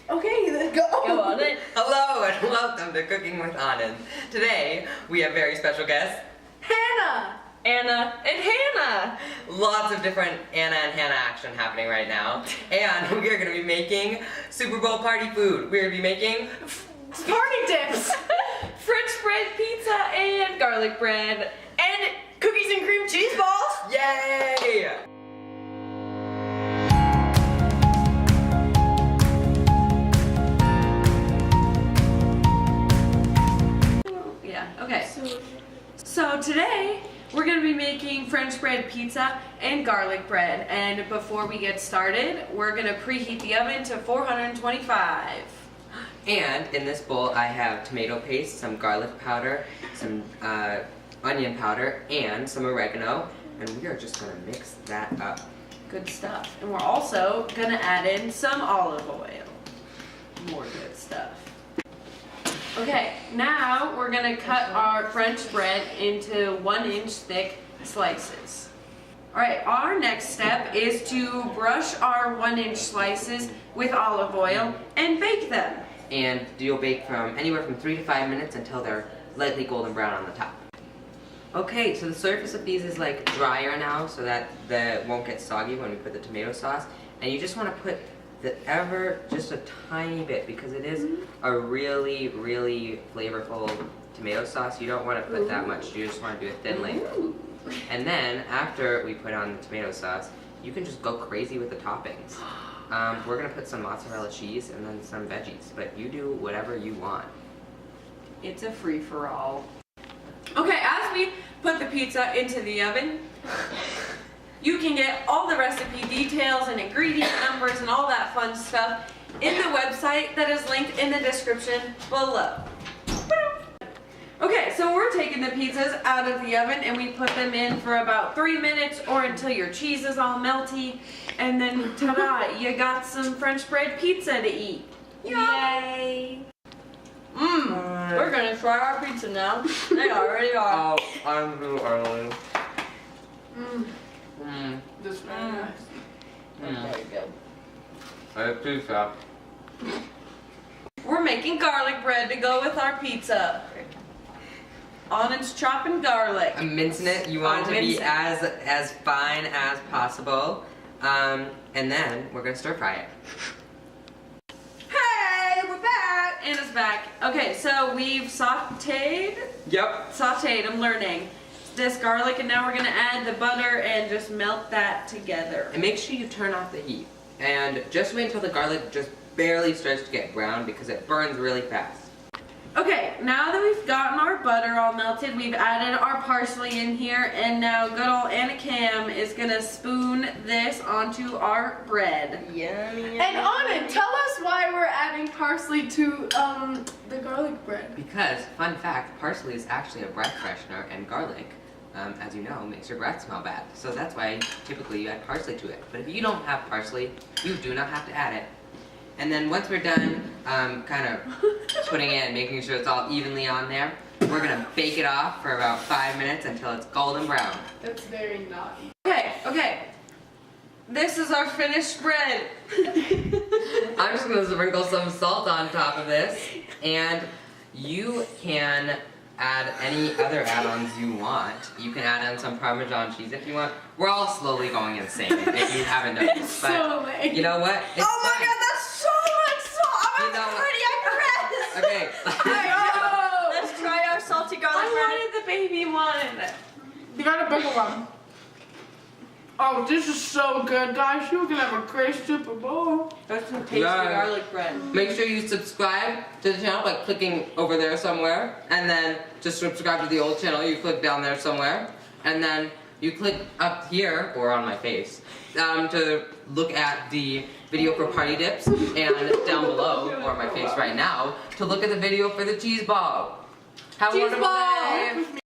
Okay, then go. Go on it. Hello and welcome to Cooking with Anand. Today we have very special guests, Hannah. Anna and Hannah. lots of different Anna and Hannah action happening right now, and we are going to be making Super Bowl party food. We're going to be making Party dips. French bread pizza and garlic bread. And cookies and cream cheese balls. Yay! Yeah, okay. So today we're going to be making French bread pizza and garlic bread. And before we get started, we're going to preheat the oven to 425. And in this bowl I have tomato paste, some garlic powder, some onion powder, and some oregano. And we are just going to mix that up. Good stuff. And we're also going to add in some olive oil. More good stuff. Okay, now we're going to cut our French bread into 1-inch thick slices. Alright, our next step is to brush our 1-inch slices with olive oil and bake them. And you'll bake from anywhere from 3 to 5 minutes until they're lightly golden brown on the top. Okay, so the surface of these is like drier now so that they won't get soggy when we put the tomato sauce. And you just want to put just a tiny bit, because it is a really, really flavorful tomato sauce. You don't want to put that much, you just want to do it thinly. And then after we put on the tomato sauce, you can just go crazy with the toppings. We're going to put some mozzarella cheese and then some veggies, but you do whatever you want. It's a free-for-all. Okay, as we put the pizza into the oven, you can get all the recipe details and ingredient numbers and all that fun stuff in the website that is linked in the description below. Okay, so we're taking the pizzas out of the oven and we put them in for about 3 minutes or until your cheese is all melty. And then, ta-da, you got some French bread pizza to eat. Yay! We're gonna try our pizza now. They already are. Oh, I'm too early. This is very nice. Very good. I have pizza. We're making garlic bread to go with our pizza. Anand's chopping garlic. I'm mincing it. You want it to be as fine as possible. And then we're gonna stir fry it. Hey, we're back. Anna's back. Okay, so we've sauteed. Yep. Sauteed, I'm learning. This garlic, and now we're gonna add the butter and just melt that together. And make sure you turn off the heat. And just wait until the garlic just barely starts to get brown, because it burns really fast. Okay, now that we've gotten our butter all melted, we've added our parsley in here, and now good old Anna Cam is gonna spoon this onto our bread. Yummy. And Anand, tell us why we're adding parsley to the garlic bread. Because, fun fact, parsley is actually a breath freshener, and garlic, as you know, makes your breath smell bad. So that's why typically you add parsley to it. But if you don't have parsley, you do not have to add it. And then once we're done kind of putting it and making sure it's all evenly on there, we're going to bake it off for about 5 minutes until it's golden brown. That's very naughty. Okay. This is our finished bread. I'm just going to sprinkle some salt on top of this, and you can add any other add-ons you want. You can add in some Parmesan cheese if you want. We're all slowly going insane if you haven't done it. It's But so late. you know what? It's Oh my fine. god, that's so much salt! I'm You know what? pretty aggressive! Okay. Let's try our salty garlic bread. I wanted the baby one. You got a bigger one. Oh, this is so good, guys. You're gonna have a great Super Bowl. That's some tasty Yeah. garlic bread. Make sure you subscribe to the channel by clicking over there somewhere, and then just subscribe to the old channel. You click down there somewhere, and then you click up here, or on my face, to look at the video for party dips, and down below, or my face right now, to look at the video for the cheese ball. Have a Cheese wonderful ball! day!